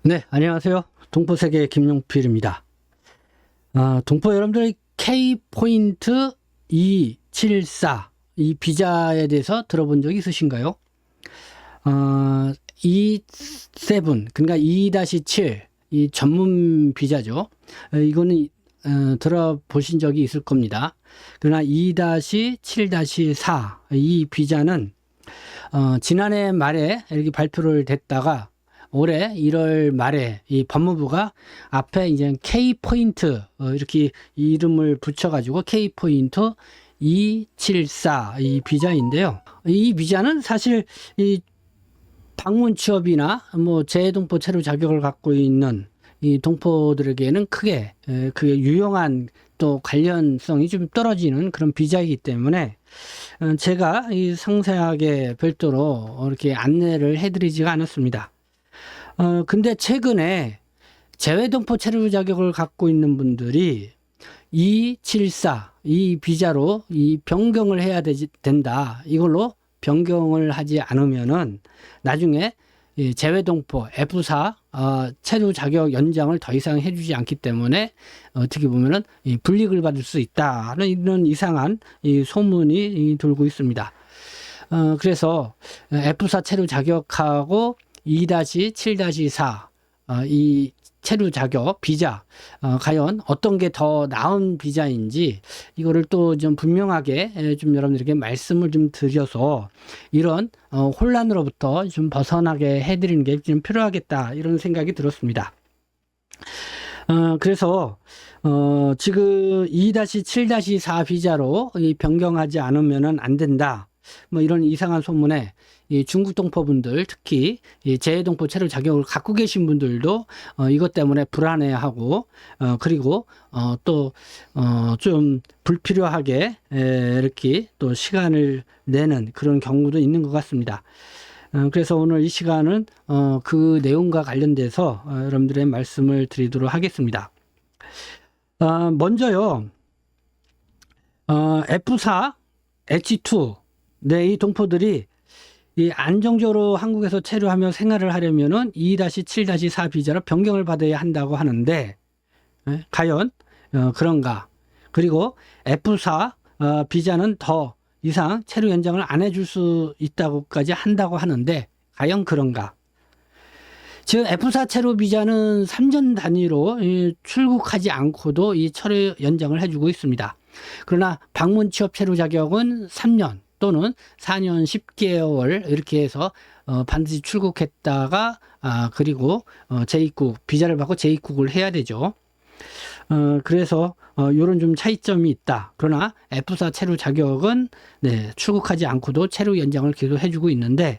네, 안녕하세요. 동포세계 김용필입니다. 동포 여러분들 K포인트 274 이 비자에 대해서 들어본 적 있으신가요? 27 그러니까 2-7 이 전문 비자죠. 이거는 들어보신 적이 있을 겁니다. 그러나 2-7-4 이 비자는 지난해 말에 이렇게 발표를 됐다가 올해 1월 말에 이 법무부가 앞에 이제 K포인트 이렇게 이름을 붙여가지고 K포인트 274 이 비자인데요. 이 비자는 사실 이 방문 취업이나 뭐 재동포 체류 자격을 갖고 있는 이 동포들에게는 크게 그게 유용한 또 관련성이 좀 떨어지는 그런 비자이기 때문에 제가 이 상세하게 별도로 이렇게 안내를 해드리지가 않았습니다. 근데 최근에 재외동포 체류 자격을 갖고 있는 분들이 274 이 비자로 이 변경을 해야 된다. 이걸로 변경을 하지 않으면은 나중에 이 재외동포 F4 체류 자격 연장을 더 이상 해주지 않기 때문에 어떻게 보면은 이 불이익을 받을 수 있다는 이런 이상한 이 소문이 돌고 있습니다. 그래서 F4 체류 자격하고 2-7-4 이 체류 자격 비자 과연 어떤 게 더 나은 비자인지 이거를 또 좀 분명하게 좀 여러분들에게 말씀을 좀 드려서 이런 혼란으로부터 좀 벗어나게 해드리는 게 좀 필요하겠다 이런 생각이 들었습니다. 그래서 지금 2-7-4 비자로 이 변경하지 않으면은 안 된다. 뭐 이런 이상한 소문에 이 중국 동포분들 특히 이 재외동포 체류 자격을 갖고 계신 분들도 이것 때문에 불안해하고 그리고 또 좀 불필요하게 이렇게 또 시간을 내는 그런 경우도 있는 것 같습니다. 그래서 오늘 이 시간은 그 내용과 관련돼서 여러분들의 말씀을 드리도록 하겠습니다. 먼저요, F4, H2 네, 이 동포들이 이 안정적으로 한국에서 체류하며 생활을 하려면은 2-7-4 비자로 변경을 받아야 한다고 하는데 과연 그런가? 그리고 F4 비자는 더 이상 체류 연장을 안 해줄 수 있다고까지 한다고 하는데 과연 그런가? 지금 F4 체류 비자는 3년 단위로 출국하지 않고도 이 체류 연장을 해주고 있습니다. 그러나 방문 취업 체류 자격은 3년 또는 4년 10개월 이렇게 해서 반드시 출국했다가 그리고 재입국 비자를 받고 재입국을 해야 되죠. 그래서 요런 좀 차이점이 있다. 그러나 F4 체류 자격은 네, 출국하지 않고도 체류 연장을 계속 해주고 있는데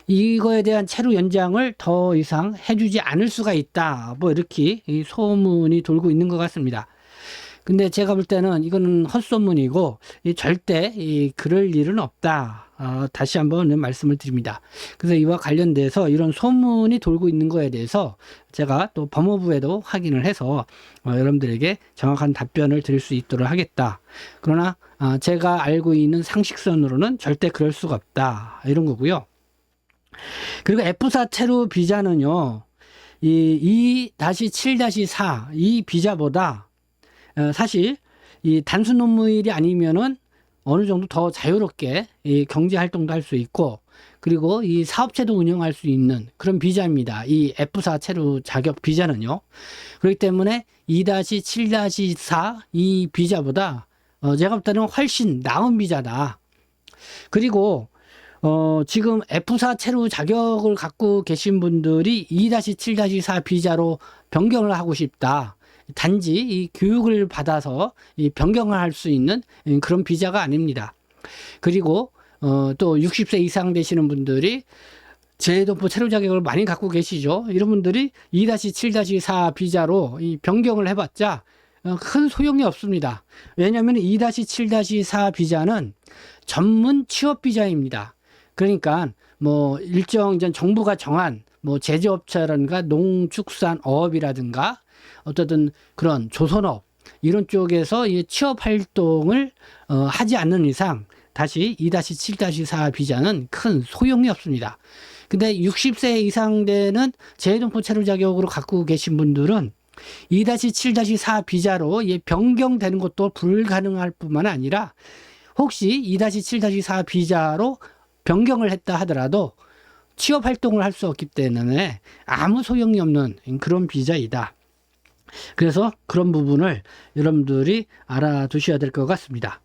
이거에 대한 체류 연장을 더 이상 해주지 않을 수가 있다. 뭐 이렇게 이 소문이 돌고 있는 것 같습니다. 근데 제가 볼 때는 이거는 헛소문이고 절대 그럴 일은 없다. 다시 한번 말씀을 드립니다. 그래서 이와 관련돼서 이런 소문이 돌고 있는 거에 대해서 제가 또 법무부에도 확인을 해서 여러분들에게 정확한 답변을 드릴 수 있도록 하겠다. 그러나 제가 알고 있는 상식선으로는 절대 그럴 수가 없다. 이런 거고요. 그리고 F4 체류 비자는요. 이 2-7-4 이 비자보다 사실 이 단순 업무일이 아니면은 어느 정도 더 자유롭게 이 경제 활동도 할 수 있고 그리고 이 사업체도 운영할 수 있는 그런 비자입니다. 이 F4 체류 자격 비자는요. 그렇기 때문에 2-7-4 이 비자보다 제가 볼 때는 훨씬 나은 비자다. 그리고 지금 F4 체류 자격을 갖고 계신 분들이 2-7-4 비자로 변경을 하고 싶다. 단지 이 교육을 받아서 이 변경을 할 수 있는 그런 비자가 아닙니다. 그리고 또 60세 이상 되시는 분들이 재동포 체류 자격을 많이 갖고 계시죠. 이런 분들이 2-7-4 비자로 이 변경을 해봤자 큰 소용이 없습니다. 왜냐하면 2-7-4 비자는 전문 취업 비자입니다. 그러니까 뭐 일정 이제 정부가 정한 뭐 제조업체라든가 농축산어업이라든가 어떤 그런 조선업 이런 쪽에서 이 취업 활동을 하지 않는 이상 다시 2-7-4 비자는 큰 소용이 없습니다. 근데 60세 이상 되는 재외동포 체류 자격으로 갖고 계신 분들은 2-7-4 비자로 변경되는 것도 불가능할 뿐만 아니라 혹시 2-7-4 비자로 변경을 했다 하더라도 취업 활동을 할 수 없기 때문에 아무 소용이 없는 그런 비자이다. 그래서 그런 부분을 여러분들이 알아두셔야 될 것 같습니다.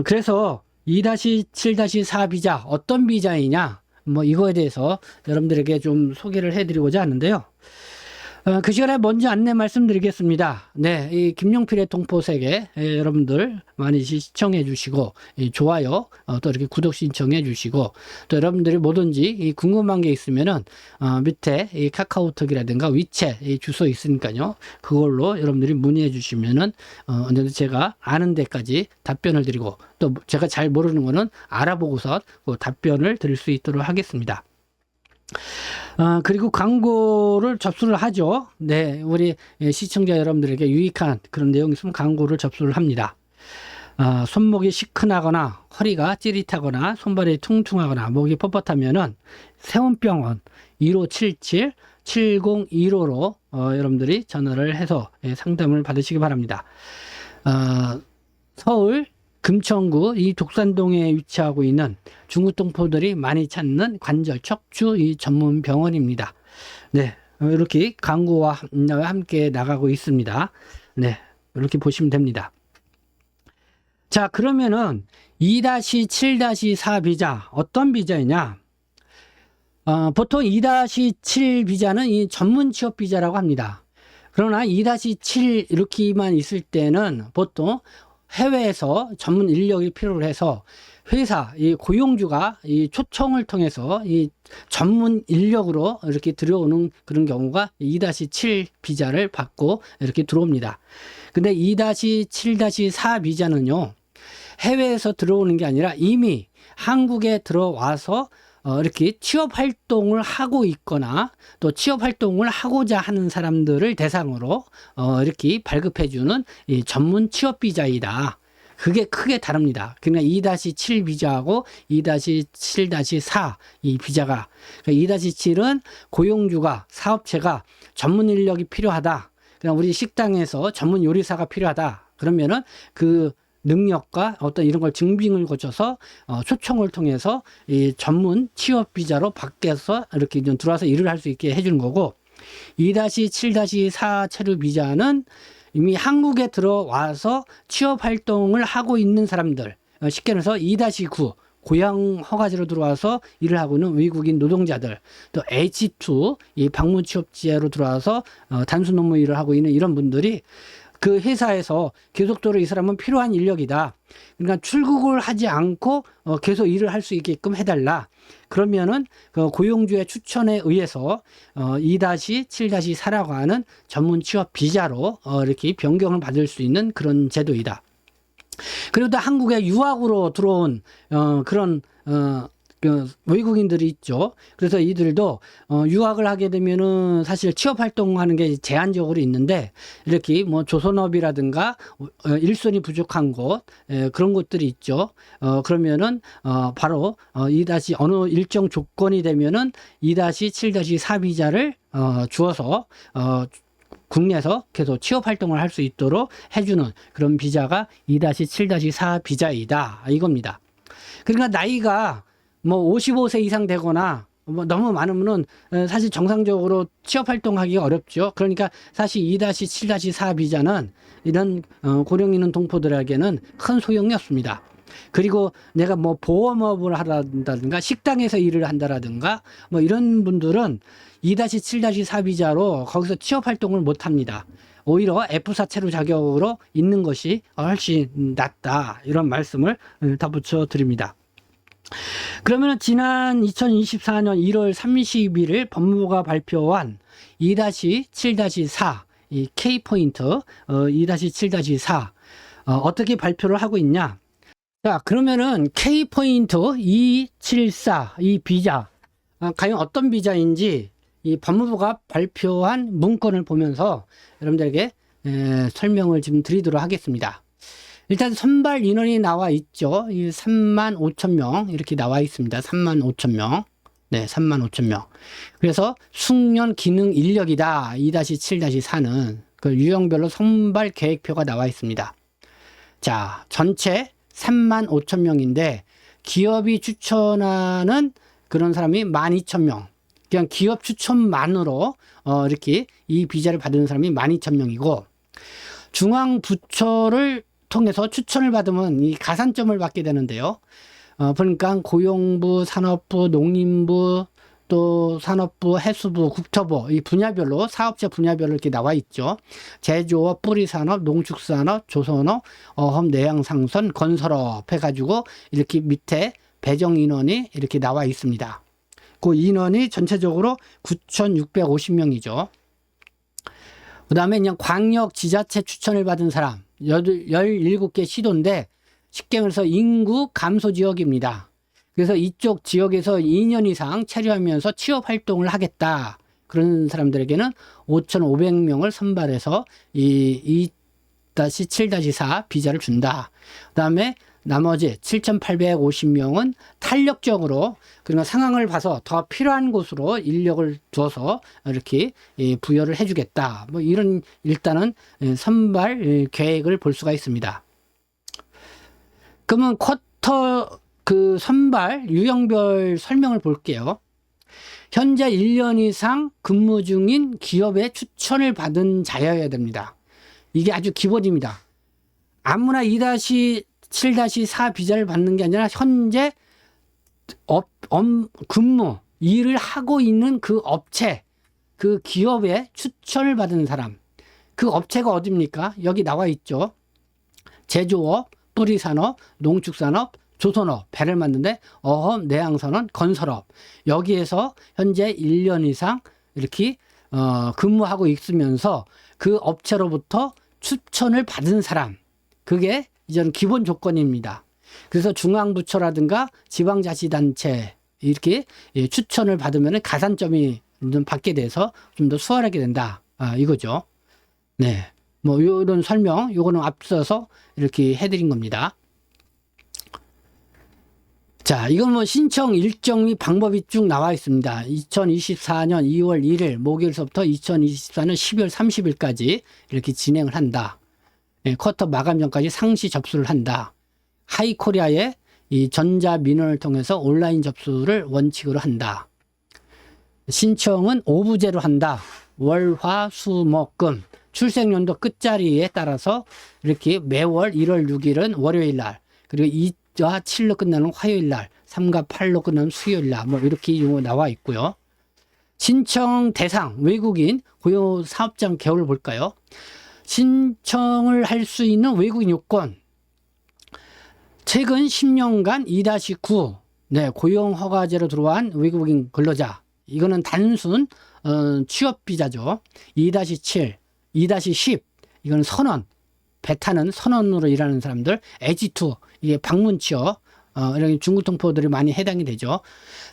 그래서 2-7-4 비자 어떤 비자이냐 이거에 대해서 여러분들에게 좀 소개를 해드리고자 하는데요. 그 시간에 먼저 안내 말씀드리겠습니다. 네, 이 김용필의 동포세계 여러분들 많이 시청해 주시고 좋아요 또 이렇게 구독 신청해 주시고 또 여러분들이 뭐든지 궁금한 게 있으면은 밑에 이 카카오톡이라든가 위챗 이 주소 있으니까요. 그걸로 여러분들이 문의해 주시면은 언제든 제가 아는 데까지 답변을 드리고 또 제가 잘 모르는 거는 알아보고서 답변을 드릴 수 있도록 하겠습니다. 그리고 광고를 접수를 하죠. 네, 우리 시청자 여러분들에게 유익한 그런 내용이 있으면 광고를 접수를 합니다. 손목이 시큰하거나 허리가 찌릿하거나 손발이 퉁퉁하거나 목이 뻣뻣하면은 세운병원 1577-7015로 여러분들이 전화를 해서 상담을 받으시기 바랍니다. 서울 금천구 이 독산동에 위치하고 있는 중국 동포들이 많이 찾는 관절 척추 이 전문 병원입니다. 네, 이렇게 광고와 함께 나가고 있습니다. 네, 이렇게 보시면 됩니다. 자, 그러면은 2-7-4 비자 어떤 비자이냐? 보통 2-7 비자는 이 전문 취업 비자라고 합니다. 그러나 2-7 이렇게만 있을 때는 보통 해외에서 전문 인력이 필요로 해서 회사, 이 고용주가 이 초청을 통해서 이 전문 인력으로 이렇게 들어오는 그런 경우가 2-7 비자를 받고 이렇게 들어옵니다. 근데 2-7-4 비자는요, 해외에서 들어오는 게 아니라 이미 한국에 들어와서 이렇게 취업 활동을 하고 있거나 또 취업 활동을 하고자 하는 사람들을 대상으로 이렇게 발급해주는 이 전문 취업 비자이다. 그게 크게 다릅니다. 그러니까 2-7 비자하고 2-7-4 이 비자가, 그러니까 2-7은 고용주가 사업체가 전문 인력이 필요하다. 그냥 우리 식당에서 전문 요리사가 필요하다. 그러면은 그 능력과 어떤 이런 걸 증빙을 거쳐서 초청을 통해서 이 전문 취업 비자로 밖에서 이렇게 좀 들어와서 일을 할 수 있게 해주는 거고, 2-7-4 체류 비자는 이미 한국에 들어와서 취업 활동을 하고 있는 사람들, 쉽게 말해서 2-9 고향 허가지로 들어와서 일을 하고 있는 외국인 노동자들, 또 H2 이 방문 취업지로 들어와서 단순 업무 일을 하고 있는 이런 분들이 그 회사에서 계속적으로 이 사람은 필요한 인력이다. 그러니까 출국을 하지 않고 계속 일을 할 수 있게끔 해달라. 그러면은 그 고용주의 추천에 의해서 2-7-4라고 하는 전문 취업 비자로 이렇게 변경을 받을 수 있는 그런 제도이다. 그리고 또 한국에 유학으로 들어온 그런 그 외국인들이 있죠. 그래서 이들도 유학을 하게 되면은 사실 취업 활동하는 게 제한적으로 있는데, 이렇게 뭐 조선업이라든가 일손이 부족한 곳 그런 곳들이 있죠. 그러면은 바로 어느 일정 조건이 되면은 2-7-4 비자를 주어서 국내에서 계속 취업 활동을 할 수 있도록 해주는 그런 비자가 2-7-4 비자이다 이겁니다. 그러니까 나이가 뭐 55세 이상 되거나 뭐 너무 많으면은 사실 정상적으로 취업 활동하기가 어렵죠. 그러니까 사실 2-7-4 비자는 이런 고령 있는 동포들에게는 큰 소용이 없습니다. 그리고 내가 뭐 보험업을 한다든가 식당에서 일을 한다라든가 뭐 이런 분들은 2-7-4 비자로 거기서 취업 활동을 못 합니다. 오히려 F4 체류 자격으로 있는 것이 훨씬 낫다. 이런 말씀을 덧붙여 드립니다. 그러면 지난 2024년 1월 30일 법무부가 발표한 2-7-4 이 K포인트 2-7-4 어떻게 발표를 하고 있냐? 자, 그러면은 K포인트 274 이 비자 과연 어떤 비자인지 이 법무부가 발표한 문건을 보면서 여러분들에게 설명을 지금 드리도록 하겠습니다. 일단 선발 인원이 나와 있죠. 35,000명 이렇게 나와 있습니다. 35,000명. 네, 35,000명. 그래서 숙련 기능 인력이다. 2-7-4는 그 유형별로 선발 계획표가 나와 있습니다. 자, 전체 35,000명인데 기업이 추천하는 그런 사람이 12,000명. 그냥 기업 추천만으로 이렇게 이 비자를 받은 사람이 12,000명이고, 중앙부처를 통해서 추천을 받으면 이 가산점을 받게 되는데요. 그러니까 고용부, 산업부, 농림부, 또 산업부, 해수부, 국토부 이 분야별로 사업체 분야별로 이렇게 나와 있죠. 제조업, 뿌리산업, 농축산업, 조선업, 어업, 내양상선, 건설업 해가지고 이렇게 밑에 배정 인원이 이렇게 나와 있습니다. 그 인원이 전체적으로 9,650명이죠. 그 다음에 그냥 광역 지자체 추천을 받은 사람 17개 시도인데 쉽게 말해서 인구 감소 지역입니다. 그래서 이쪽 지역에서 2년 이상 체류하면서 취업 활동을 하겠다. 그런 사람들에게는 5,500명을 선발해서 이 2-7-4 비자를 준다. 그 다음에 나머지 7,850명은 탄력적으로 그러니까 상황을 봐서 더 필요한 곳으로 인력을 두어서 이렇게 부여를 해주겠다. 뭐 이런 일단은 선발 계획을 볼 수가 있습니다. 그러면 쿼터 그 선발 유형별 설명을 볼게요. 현재 1년 이상 근무 중인 기업의 추천을 받은 자여야 됩니다. 이게 아주 기본입니다. 아무나 2-7-4 비자를 받는 게 아니라 현재 근무, 일을 하고 있는 그 업체, 그 기업의 추천을 받은 사람. 그 업체가 어디입니까? 여기 나와 있죠. 제조업, 뿌리산업, 농축산업, 조선업, 배를 만드는데 어업, 내양선업, 건설업. 여기에서 현재 1년 이상 이렇게 근무하고 있으면서 그 업체로부터 추천을 받은 사람. 그게 이제는 기본 조건입니다. 그래서 중앙부처라든가 지방자치단체 이렇게 추천을 받으면 가산점이 좀 받게 돼서 좀 더 수월하게 된다. 이거죠. 네. 뭐, 이런 설명, 요거는 앞서서 이렇게 해드린 겁니다. 자, 이건 뭐 신청 일정 및 방법이 쭉 나와 있습니다. 2024년 2월 1일 목요일서부터 2024년 12월 30일까지 이렇게 진행을 한다. 쿼터 마감 전까지 상시 접수를 한다. 하이코리아의 이 전자민원을 통해서 온라인 접수를 원칙으로 한다. 신청은 오부제로 한다. 월, 화, 수, 목, 금. 출생연도 끝자리에 따라서 이렇게 매월 1월 6일은 월요일 날, 그리고 2와 7로 끝나는 화요일 날, 3과 8로 끝나는 수요일 날, 뭐 이렇게 나와 있고요. 신청 대상, 외국인, 고용 사업장 개요를 볼까요? 신청을 할 수 있는 외국인 요건. 최근 10년간 2-9, 네, 고용허가제로 들어온 외국인 근로자. 이거는 단순 취업비자죠. 2-7, 2-10, 이건 선원, 배 타는 선원으로 일하는 사람들, 에지2, 이게 방문 취업, 이런 중국동포들이 많이 해당이 되죠.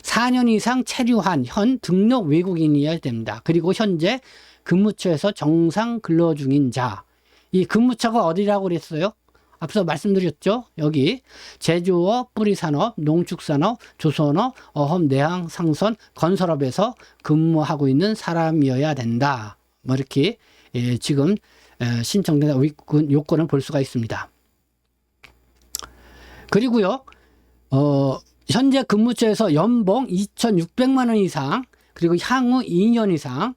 4년 이상 체류한 현 등록 외국인이어야 됩니다. 그리고 현재 근무처에서 정상 근로 중인 자. 이 근무처가 어디라고 그랬어요? 앞서 말씀드렸죠. 여기 제조업, 뿌리산업, 농축산업, 조선업, 어업, 내양, 상선, 건설업에서 근무하고 있는 사람이어야 된다. 뭐 이렇게 지금 신청된 요건을 볼 수가 있습니다. 그리고요, 현재 근무처에서 연봉 2,600만 원 이상, 그리고 향후 2년 이상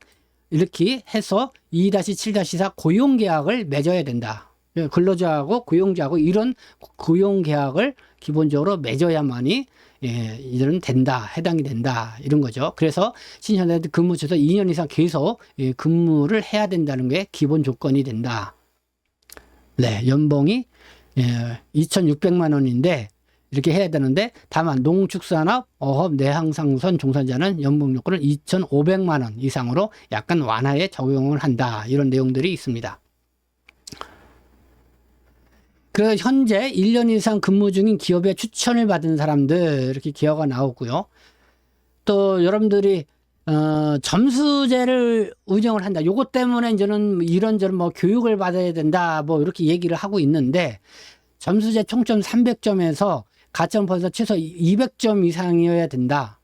이렇게 해서 2-7-4 고용계약을 맺어야 된다. 근로자하고 고용자하고 이런 고용계약을 기본적으로 맺어야만이 이들은 된다, 해당이 된다, 이런 거죠. 그래서 신청자들 근무처에서 2년 이상 계속 근무를 해야 된다는 게 기본 조건이 된다. 네, 연봉이 2,600만 원인데 이렇게 해야 되는데, 다만 농축산업, 어업, 내항상선 종사자는 연봉 요건을 2,500만 원 이상으로 약간 완화에 적용을 한다. 이런 내용들이 있습니다. 그래서 현재 1년 이상 근무 중인 기업의 추천을 받은 사람들 이렇게 기여가 나오고요. 또 여러분들이 점수제를 운영을 한다. 요것 때문에 이제는 이런저런 뭐 교육을 받아야 된다. 뭐 이렇게 얘기를 하고 있는데, 점수제 총점 300점에서 가점 벌써 최소 200점 이상이어야 된다.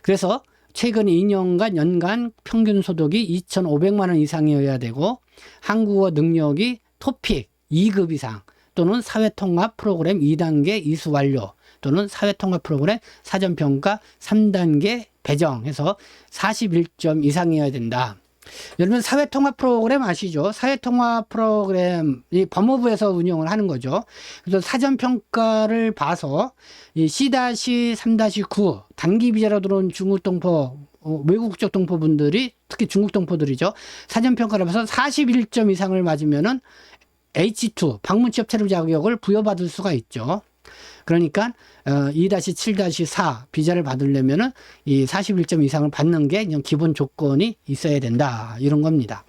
그래서 최근 2년간 연간 평균 소득이 2,500만 원 이상이어야 되고 한국어 능력이 토픽 2급 이상 또는 사회통합 프로그램 2단계 이수 완료 또는 사회통합 프로그램 사전평가 3단계 배정해서 41점 이상이어야 된다. 여러분 사회통합 프로그램 아시죠? 사회통합 프로그램이 법무부에서 운영을 하는 거죠. 그래서 사전평가를 봐서 이 C-3-9 단기 비자로 들어온 중국 동포 외국 국적 동포분들이 특히 중국 동포들이죠. 사전평가를 봐서 41점 이상을 맞으면은 H2 방문 취업 체류 자격을 부여받을 수가 있죠. 그러니까 2-7-4 비자를 받으려면은 이 41점 이상을 받는 게 그냥 기본 조건이 있어야 된다. 이런 겁니다.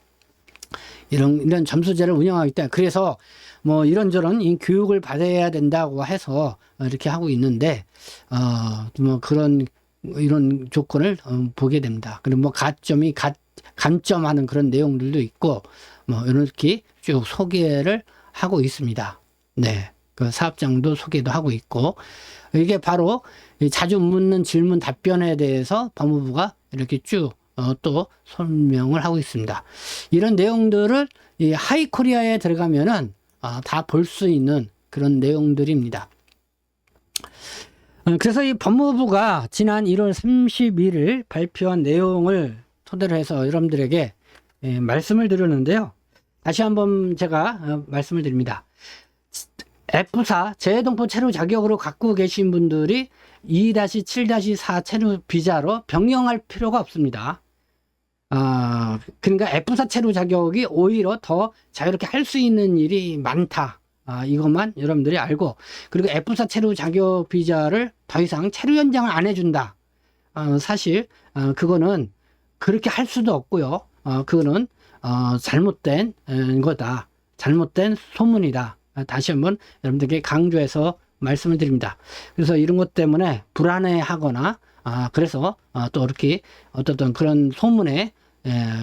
이런 점수제를 운영하기 때문에 그래서 뭐 이런저런 이 교육을 받아야 된다고 해서 이렇게 하고 있는데 뭐 이런 조건을 보게 됩니다. 그리고 뭐 가점이 감점하는 그런 내용들도 있고 뭐 이렇게 쭉 소개를 하고 있습니다. 네. 그 사업장도 소개도 하고 있고 이게 바로 자주 묻는 질문 답변에 대해서 법무부가 이렇게 쭉 또 설명을 하고 있습니다. 이런 내용들을 이 하이코리아에 들어가면은 다 볼 수 있는 그런 내용들입니다. 그래서 이 법무부가 지난 1월 31일 발표한 내용을 토대로 해서 여러분들에게 말씀을 드렸는데요. 다시 한번 제가 말씀을 드립니다. F4 재외동포 체류 자격으로 갖고 계신 분들이 2-7-4 체류 비자로 변경할 필요가 없습니다. 그러니까 F4 체류 자격이 오히려 더 자유롭게 할 수 있는 일이 많다. 이것만 여러분들이 알고 그리고 F4 체류 자격 비자를 더 이상 체류 연장을 안 해준다. 사실 그거는 그렇게 할 수도 없고요. 그거는 잘못된 거다. 잘못된 소문이다. 다시 한번 여러분들께 강조해서 말씀을 드립니다. 그래서 이런 것 때문에 불안해하거나 그래서 또 이렇게 어떤 그런 소문에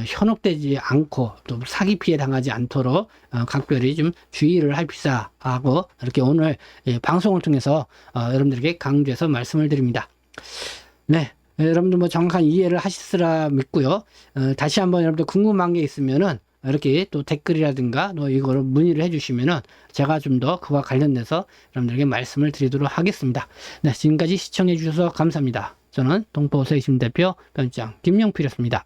현혹되지 않고 또 사기 피해 당하지 않도록 각별히 좀 주의를 할 필요하고 이렇게 오늘 방송을 통해서 여러분들에게 강조해서 말씀을 드립니다. 네. 여러분들 뭐 정확한 이해를 하시리라 믿고요. 다시 한번 여러분들 궁금한 게 있으면은 이렇게 또 댓글이라든가 또 이거를 문의를 해주시면은 제가 좀 더 그와 관련돼서 여러분들에게 말씀을 드리도록 하겠습니다. 네, 지금까지 시청해 주셔서 감사합니다. 저는 동포 세이심 대표 편집장 김영필이었습니다.